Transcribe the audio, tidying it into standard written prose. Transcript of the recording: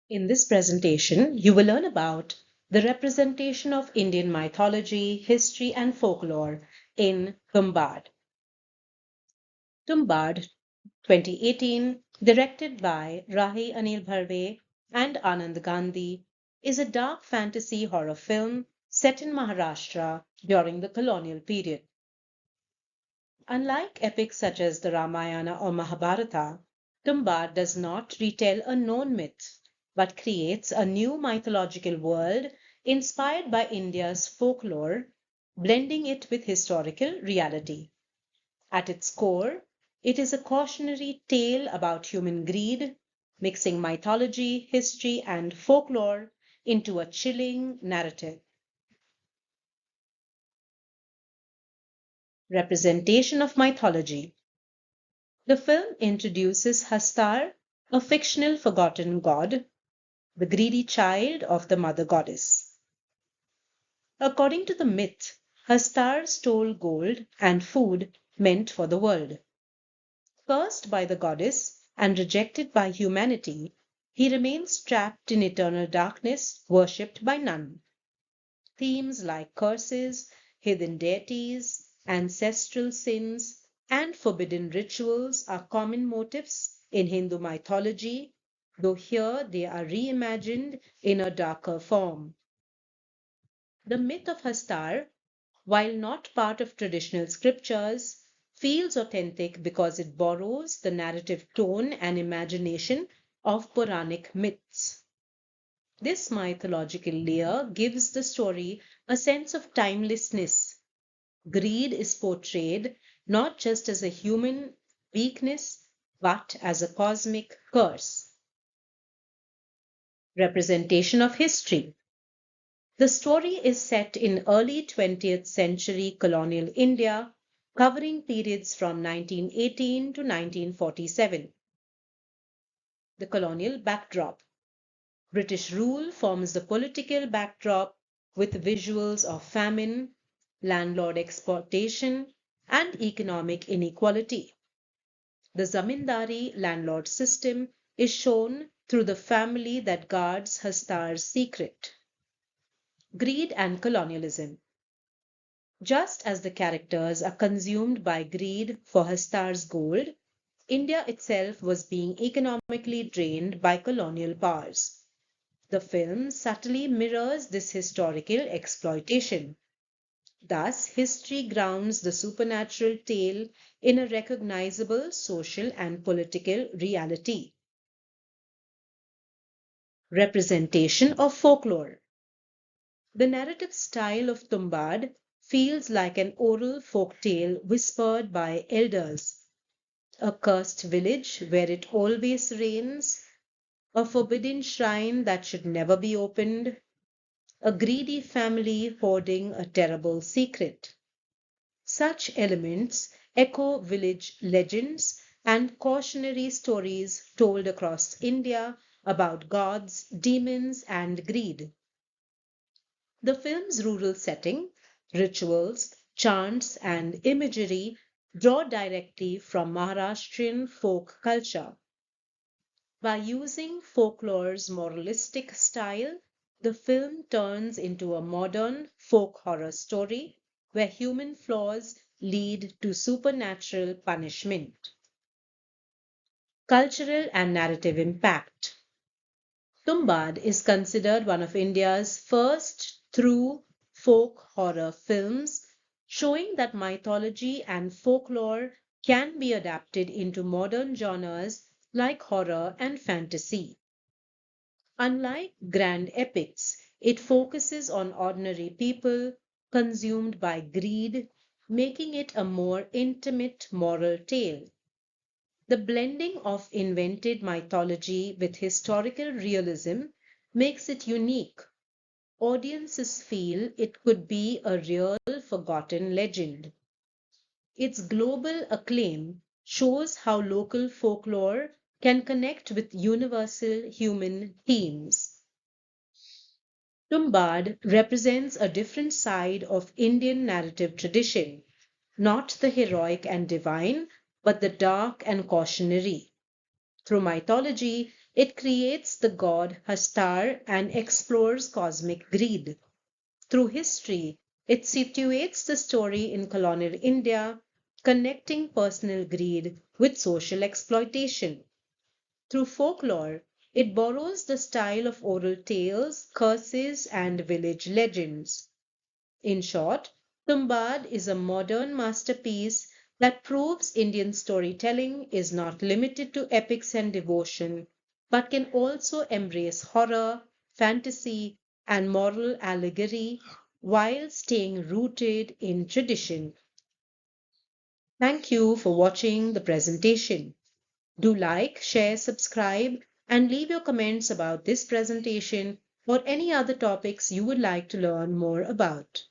In this presentation, you will learn about the representation of Indian mythology, history, and folklore in Tumbbad. Tumbbad 2018, directed by Rahi Anil Bharve and Anand Gandhi, is a dark fantasy horror film set in Maharashtra during the colonial period. Unlike epics such as the Ramayana or Mahabharata, Tumbbad does not retell a known myth, but creates a new mythological world inspired by India's folklore, blending it with historical reality. At its core, it is a cautionary tale about human greed, mixing mythology, history, and folklore into a chilling narrative. Representation of mythology. The film introduces Hastar, a fictional forgotten god, the greedy child of the mother goddess. According to the myth, Hastar stole gold and food meant for the world. Cursed by the goddess and rejected by humanity, he remains trapped in eternal darkness, worshipped by none. Themes like curses, hidden deities, ancestral sins, and forbidden rituals are common motifs in Hindu mythology, though here they are reimagined in a darker form. The myth of Hastar, while not part of traditional scriptures, feels authentic because it borrows the narrative tone and imagination of Puranic myths. This mythological layer gives the story a sense of timelessness. Greed is portrayed not just as a human weakness, but as a cosmic curse. Representation of history. The story is set in early 20th century colonial India, covering periods from 1918 to 1947. The colonial backdrop. British rule forms the political backdrop with visuals of famine, landlord exploitation, and economic inequality. The zamindari landlord system is shown through the family that guards Hastar's secret. Greed and colonialism. Just as the characters are consumed by greed for Hastar's gold, India itself was being economically drained by colonial powers. The film subtly mirrors this historical exploitation. Thus, history grounds the supernatural tale in a recognizable social and political reality. Representation of folklore. The narrative style of Tumbbad feels like an oral folk tale whispered by elders. A cursed village where it always rains, a forbidden shrine that should never be opened, a greedy family hoarding a terrible secret. Such elements echo village legends and cautionary stories told across India about gods, demons, and greed. The film's rural setting, rituals, chants, and imagery draw directly from Maharashtrian folk culture. By using folklore's moralistic style, the film turns into a modern folk horror story where human flaws lead to supernatural punishment. Cultural and narrative impact. Tumbbad is considered one of India's first true folk horror films, showing that mythology and folklore can be adapted into modern genres like horror and fantasy. Unlike grand epics, it focuses on ordinary people consumed by greed, making it a more intimate moral tale. The blending of invented mythology with historical realism makes it unique. Audiences feel it could be a real forgotten legend. Its global acclaim shows how local folklore can connect with universal human themes. Tumbbad represents a different side of Indian narrative tradition, not the heroic and divine, but the dark and cautionary. Through mythology, It creates the god Hastar and explores cosmic greed. Through history, it situates the story in colonial India, connecting personal greed with social exploitation. Through folklore, it borrows the style of oral tales, curses, and village legends. In short, Tumbbad is a modern masterpiece that proves Indian storytelling is not limited to epics and devotion, but can also embrace horror, fantasy, and moral allegory while staying rooted in tradition. Thank you for watching the presentation. Do like, share, subscribe, and leave your comments about this presentation or any other topics you would like to learn more about.